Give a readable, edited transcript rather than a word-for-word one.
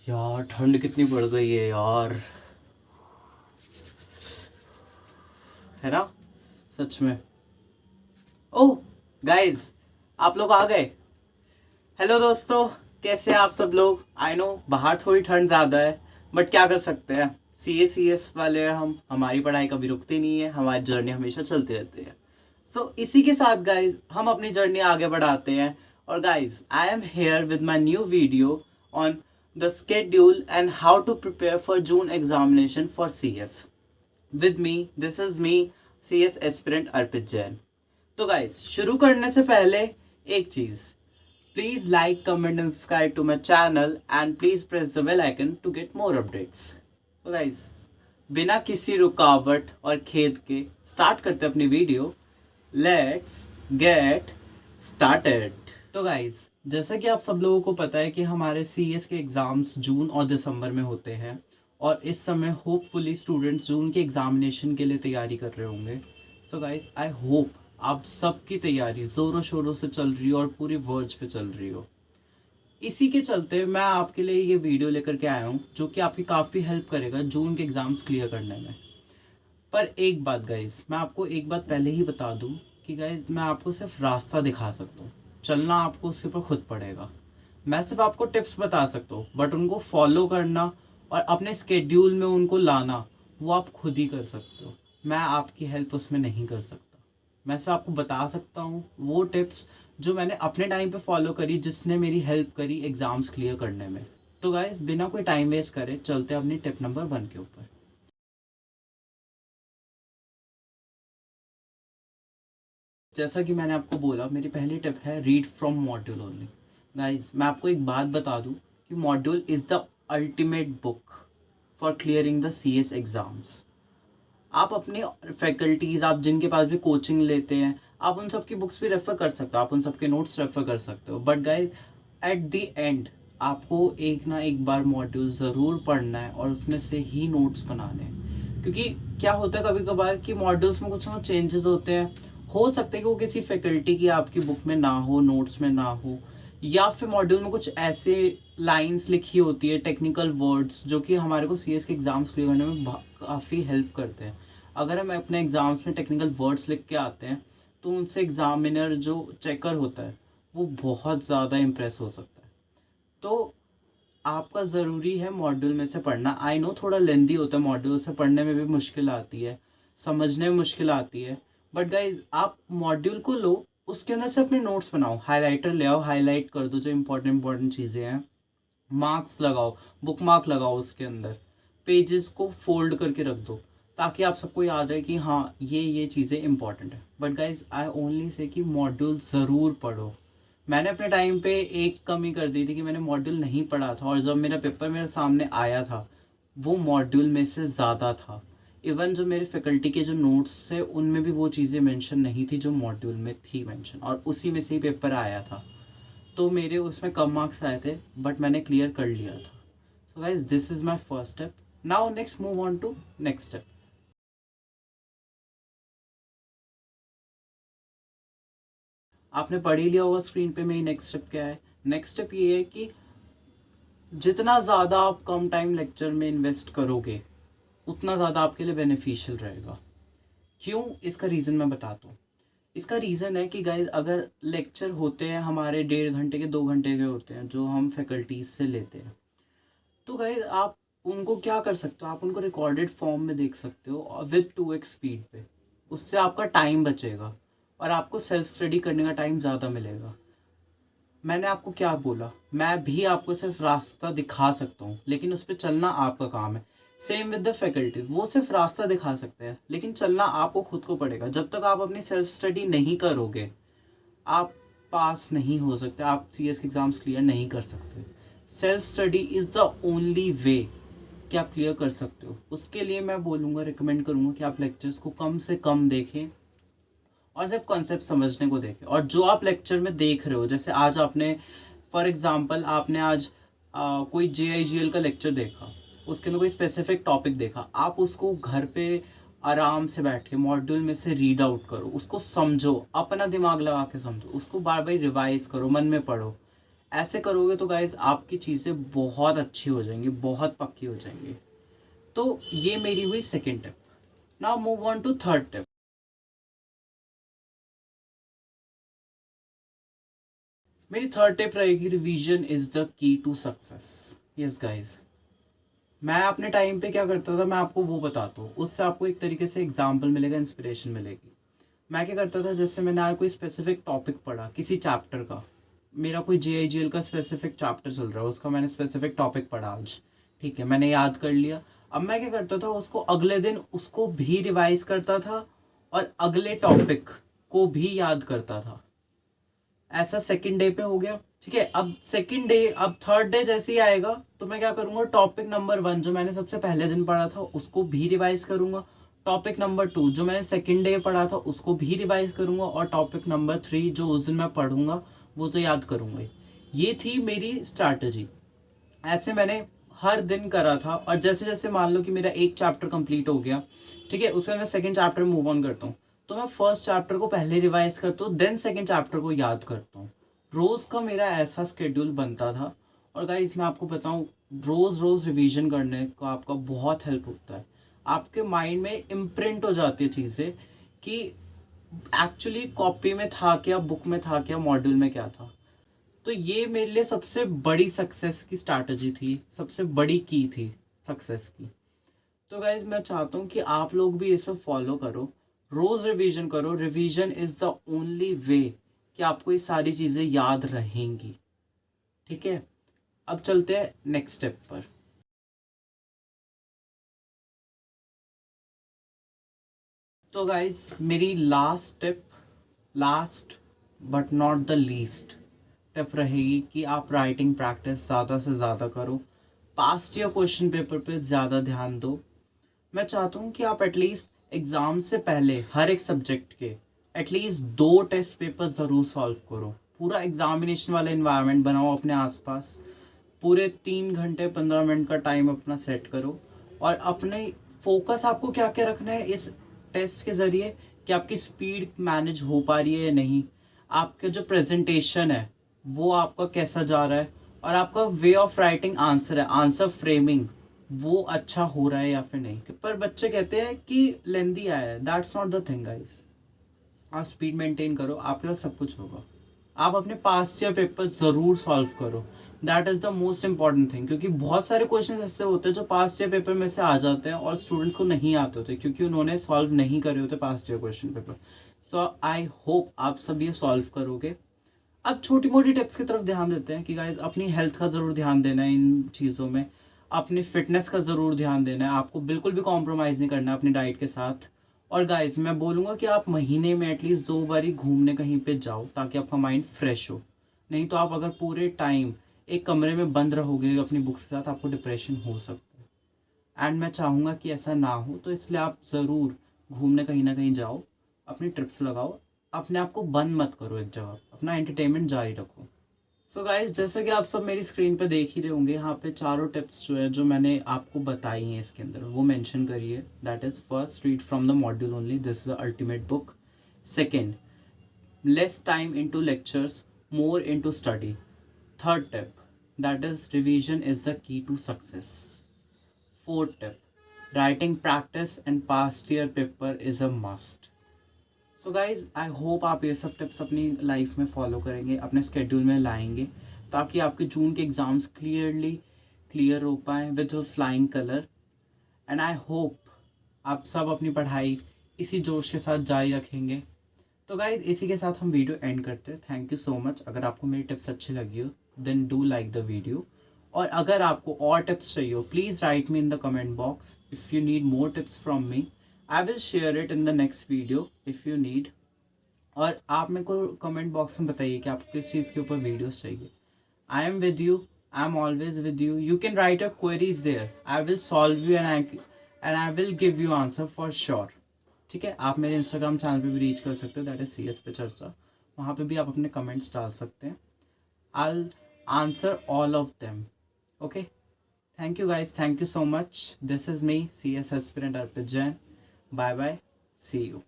यार ठंड कितनी बढ़ गई है यार, है ना। सच में। ओह गाइस, आप लोग आ गए। हेलो दोस्तों, कैसे हैं आप सब लोग। आई नो बाहर थोड़ी ठंड ज़्यादा है, बट क्या कर सकते हैं। सी एस वाले हम, हमारी पढ़ाई कभी रुकती नहीं है, हमारी जर्नी हमेशा चलती रहती है। सो इसी के साथ गाइज हम अपनी जर्नी आगे बढ़ाते हैं। और guys I am here with my new video on the schedule and how to prepare for June examination for CS with me. This is me, CS aspirant Arpit Jain. तो गाइज शुरू करने से पहले एक चीज़, please like comment and subscribe to my channel and please press the bell icon to get more updates. तो guys बिना किसी रुकावट और खेद के स्टार्ट करते अपनी वीडियो। Let's get started. तो गाइज जैसा कि आप सब लोगों को पता है कि हमारे CS के एग्ज़ाम्स जून और दिसंबर में होते हैं, और इस समय होपफुली स्टूडेंट्स जून के एग्जामिनेशन के लिए तैयारी कर रहे होंगे। सो गाइज आई होप आप सबकी तैयारी ज़ोरों शोरों से चल रही हो और पूरी वर्ज पे चल रही हो। इसी के चलते मैं आपके लिए ये वीडियो लेकर के आया हूँ जो कि आपकी काफ़ी हेल्प करेगा जून के एग्ज़ाम्स क्लियर करने में। पर एक बात गाइज, मैं आपको एक बात पहले ही बता दूं कि गाइज मैं आपको सिर्फ रास्ता दिखा सकता हूँ, चलना आपको उसके ऊपर खुद पड़ेगा। मैं सिर्फ आपको टिप्स बता सकता हूँ, बट उनको फॉलो करना और अपने स्केड्यूल में उनको लाना वो आप खुद ही कर सकते हो। मैं आपकी हेल्प उसमें नहीं कर सकता। मैं सिर्फ आपको बता सकता हूँ वो टिप्स जो मैंने अपने टाइम पे फॉलो करी, जिसने मेरी हेल्प करी एग्ज़ाम्स क्लियर करने में। तो गाइज बिना कोई टाइम वेस्ट करे चलते अपनी टिप नंबर 1 के ऊपर। जैसा कि मैंने आपको बोला, मेरी पहली टिप है read from module only. Guys मैं आपको एक बात बता दूं कि module is the ultimate book for clearing the CS exams. आप अपने फैकल्टीज़, आप जिनके पास भी कोचिंग लेते हैं, आप उन सब की बुक्स भी रेफ़र कर सकते हो, आप उन सब के नोट्स रेफ़र कर सकते हो। But guys at the end आपको एक ना एक बार मॉड्यूल ज़रूर पढ़ना है और उसमें से ही नोट्स बनाने हैं। क्योंकि क्या होता है कभी कभार कि मॉड्यूल्स में कुछ ना चेंजेस होते हैं। हो सकता है कि वो किसी फैकल्टी की आपकी बुक में ना हो, नोट्स में ना हो, या फिर मॉड्यूल में कुछ ऐसे लाइंस लिखी होती है, टेक्निकल वर्ड्स, जो कि हमारे को CS के एग्ज़ाम्स क्लियर करने में काफ़ी हेल्प करते हैं। अगर हम अपने एग्ज़ाम्स में टेक्निकल वर्ड्स लिख के आते हैं तो उनसे एग्ज़ामिनर जो चेकर होता है वो बहुत ज़्यादा इम्प्रेस हो सकता है। तो आपका ज़रूरी है मॉड्यूल में से पढ़ना। आई नो थोड़ा लेंदी होता है, मॉड्यूल से पढ़ने में भी मुश्किल आती है, समझने में मुश्किल आती है। बट गाइज आप मॉड्यूल को लो, उसके अंदर से अपने नोट्स बनाओ, हाइलाइटर ले आओ, हाईलाइट कर दो जो इंपॉर्टेंट चीज़ें हैं, मार्क्स लगाओ, बुक मार्क लगाओ, उसके अंदर पेजेस को फोल्ड करके रख दो ताकि आप सबको याद रहे कि हाँ ये चीज़ें इंपॉर्टेंट है। But guys I only say कि मॉड्यूल ज़रूर पढ़ो। मैंने अपने टाइम पे एक कमी कर दी थी कि मैंने मॉड्यूल नहीं पढ़ा था, और जब मेरा पेपर मेरे सामने आया था वो मॉड्यूल में से ज़्यादा था। इवन जो मेरे फैकल्टी के जो नोट्स थे उनमें भी वो चीज़ें मेंशन नहीं थी जो मॉड्यूल में थी मेंशन, और उसी में से ही पेपर आया था। तो मेरे उसमें कम मार्क्स आए थे, बट मैंने क्लियर कर लिया था। So guys this is my first step. Now next move on to next step. आपने पढ़ ही लिया होगा स्क्रीन पे मेरी नेक्स्ट स्टेप क्या है। नेक्स्ट स्टेप ये है कि जितना ज़्यादा आप कम टाइम लेक्चर में इन्वेस्ट करोगे उतना ज़्यादा आपके लिए बेनिफिशियल रहेगा। क्यों, इसका रीज़न मैं बताता हूँ। इसका रीज़न है कि गाइज अगर लेक्चर होते हैं हमारे 1.5 घंटे के, 2 घंटे के होते हैं जो हम फैकल्टीज से लेते हैं, तो गाइज आप उनको क्या कर सकते हो, आप उनको रिकॉर्डेड फॉर्म में देख सकते हो विद 2x स्पीड पे। उससे आपका टाइम बचेगा और आपको सेल्फ स्टडी करने का टाइम ज़्यादा मिलेगा। मैंने आपको क्या बोला, मैं भी आपको सिर्फ रास्ता दिखा सकता हूँ, लेकिन उस पर चलना आपका काम है। सेम विद द फैकल्टी, वो सिर्फ रास्ता दिखा सकते हैं लेकिन चलना आपको खुद को पड़ेगा। जब तक आप अपनी सेल्फ स्टडी नहीं करोगे आप पास नहीं हो सकते, आप CS के एग्ज़ाम्स क्लियर नहीं कर सकते। Self study is the only way कि आप क्लियर कर सकते हो। उसके लिए मैं बोलूँगा, रिकमेंड करूँगा कि आप लेक्चर्स को कम से कम देखें और सिर्फ कॉन्सेप्ट समझने को देखें। और जो आप लेक्चर में देख रहे हो, जैसे आज आपने फॉर एग्जांपल आपने आज कोई JIGL का लेक्चर देखा, उसके अंदर कोई स्पेसिफिक टॉपिक देखा, आप उसको घर पे आराम से बैठ के मॉड्यूल में से रीड आउट करो, उसको समझो, अपना दिमाग लगा के समझो, उसको बार बार रिवाइज करो, मन में पढ़ो। ऐसे करोगे तो गाइज आपकी चीज़ें बहुत अच्छी हो जाएंगी, बहुत पक्की हो जाएंगी। तो ये मेरी हुई second tip. Now move on to third tip. मेरी थर्ड टिप रहेगी, revision is the key to success. Yes guys, मैं अपने टाइम पे क्या करता था, मैं आपको वो बताता हूँ, उससे आपको एक तरीके से एग्जाम्पल मिलेगा, इंस्पिरेशन मिलेगी। मैं क्या करता था, जैसे मैंने आज कोई स्पेसिफिक टॉपिक पढ़ा किसी चैप्टर का, मेरा कोई JIGL का स्पेसिफिक चैप्टर चल रहा है, उसका मैंने स्पेसिफिक टॉपिक पढ़ा आज, ठीक है, मैंने याद कर लिया। अब मैं क्या करता था, उसको अगले दिन उसको भी रिवाइज करता था और अगले टॉपिक को भी याद करता था। ऐसा सेकंड डे पे हो गया, ठीक है। अब सेकंड डे, अब थर्ड डे जैसे ही आएगा तो मैं क्या करूंगा, टॉपिक नंबर 1 जो मैंने सबसे पहले दिन पढ़ा था उसको भी रिवाइज करूंगा, टॉपिक नंबर 2 जो मैंने सेकंड डे पढ़ा था उसको भी रिवाइज करूंगा, और टॉपिक नंबर 3 जो उस दिन मैं पढ़ूंगा वो तो याद करूंगा। ये थी मेरी स्ट्रैटेजी। ऐसे मैंने हर दिन करा था, और जैसे जैसे मान लो कि मेरा एक चैप्टर कंप्लीट हो गया, ठीक है, उसके बाद मैं सेकंड चैप्टर में मूव ऑन करता हूँ, तो मैं फर्स्ट चैप्टर को पहले रिवाइज करता हूँ, देन सेकंड चैप्टर को याद करता हूँ। रोज का मेरा ऐसा स्केड्यूल बनता था। और गाइस मैं आपको बताऊं, रोज रोज रिवीजन करने का आपका बहुत हेल्प होता है। आपके माइंड में इम्प्रिंट हो जाती है चीज़ें कि एक्चुअली कॉपी में था क्या, बुक में था क्या, मॉड्यूल में क्या था। तो ये मेरे लिए सबसे बड़ी सक्सेस की स्ट्रैटेजी थी, सबसे बड़ी की थी सक्सेस की। तो गाइज मैं चाहता हूँ कि आप लोग भी ये सब फॉलो करो, रोज रिवीजन करो। Revision is the only way कि आपको ये सारी चीजें याद रहेंगी, ठीक है। अब चलते हैं नेक्स्ट स्टेप पर। तो गाइज मेरी last tip, last but not the least tip रहेगी कि आप राइटिंग प्रैक्टिस ज़्यादा से ज़्यादा करो, पास्ट ईयर क्वेश्चन पेपर पे ज़्यादा ध्यान दो। मैं चाहता हूँ कि आप एटलीस्ट एग्ज़ाम से पहले हर एक सब्जेक्ट के एटलीस्ट 2 टेस्ट पेपर ज़रूर सॉल्व करो। पूरा एग्जामिनेशन वाला इन्वायरमेंट बनाओ अपने आसपास, पूरे 3 घंटे 15 मिनट का टाइम अपना सेट करो, और अपने फोकस आपको क्या क्या रखना है इस टेस्ट के ज़रिए, कि आपकी स्पीड मैनेज हो पा रही है या नहीं, आपका जो प्रेजेंटेशन है वो आपका कैसा जा रहा है, और आपका वे ऑफ राइटिंग आंसर है, आंसर फ्रेमिंग वो अच्छा हो रहा है या फिर नहीं। पर बच्चे कहते हैं कि लेंदी आया है, that's not the thing guys. आप स्पीड मेंटेन करो, आपके पास सब कुछ होगा। आप अपने पास्ट ईयर पेपर जरूर सॉल्व करो, that is the most important thing, क्योंकि बहुत सारे क्वेश्चन ऐसे होते हैं जो पास्ट ईयर पेपर में से आ जाते हैं और स्टूडेंट्स को नहीं आते होते क्योंकि उन्होंने सॉल्व नहीं करे होते पास्ट ईयर क्वेश्चन पेपर। सो आई होप आप सब ये सॉल्व करोगे। अब छोटी मोटी टिप्स की तरफ ध्यान देते हैं कि गाइज अपनी हेल्थ का ज़रूर ध्यान देना है इन चीज़ों में, अपनी फिटनेस का ज़रूर ध्यान देना है, आपको बिल्कुल भी कॉम्प्रोमाइज़ नहीं करना है अपनी डाइट के साथ। और गाइज मैं बोलूँगा कि आप महीने में एटलीस्ट 2 बारी घूमने कहीं पे जाओ ताकि आपका माइंड फ्रेश हो। नहीं तो आप अगर पूरे टाइम एक कमरे में बंद रहोगे अपनी बुक्स के साथ, आपको डिप्रेशन हो सकता है, एंड मैं चाहूँगा कि ऐसा ना हो। तो इसलिए आप ज़रूर घूमने कहीं ना कहीं जाओ, अपनी ट्रिप्स लगाओ, अपने आप को बंद मत करो एक जगह, अपना एंटरटेनमेंट जारी रखो। सो गाइज जैसे कि आप सब मेरी स्क्रीन पे देख ही रहे होंगे, यहाँ पे चारों टिप्स जो है जो मैंने आपको बताई हैं इसके अंदर वो मेंशन करिए। That is first, read from the module only, this is the ultimate book. Second, less time into lectures, more into study. Third tip, that is revision is the key to success. Fourth tip, writing practice and past year paper is a must. So guys I hope आप ये सब tips अपनी life में follow करेंगे, अपने schedule में लाएंगे, ताकि आपके जून के एग्ज़ाम्स क्लियर हो पाए with flying colour. And I hope आप सब अपनी पढ़ाई इसी जोश के साथ जारी रखेंगे। तो गाइज इसी के साथ हम वीडियो एंड करते हैं। Thank you so much. अगर आपको मेरी टिप्स अच्छी लगी हो then do like the video, और अगर आपको और टिप्स चाहिए हो please write me in the comment box. If you need more tips from me I will share it in the next video if you need. और आप मेरे को कमेंट बॉक्स में बताइए कि आपको किस चीज़ के ऊपर वीडियोस चाहिए। I am with you, I am always with you. You can write a queries there, I will solve you and I will give you answer for sure. ठीक है, आप मेरे इंस्टाग्राम चैनल पे भी रीच कर सकते हो, दैट इज CS पे चर्चा। वहाँ पे भी आप अपने कमेंट्स डाल सकते हैं, I will answer all of them. Okay, thank you guys, thank you so much. This is me CS aspirant Arpit Jain. Bye bye, see you.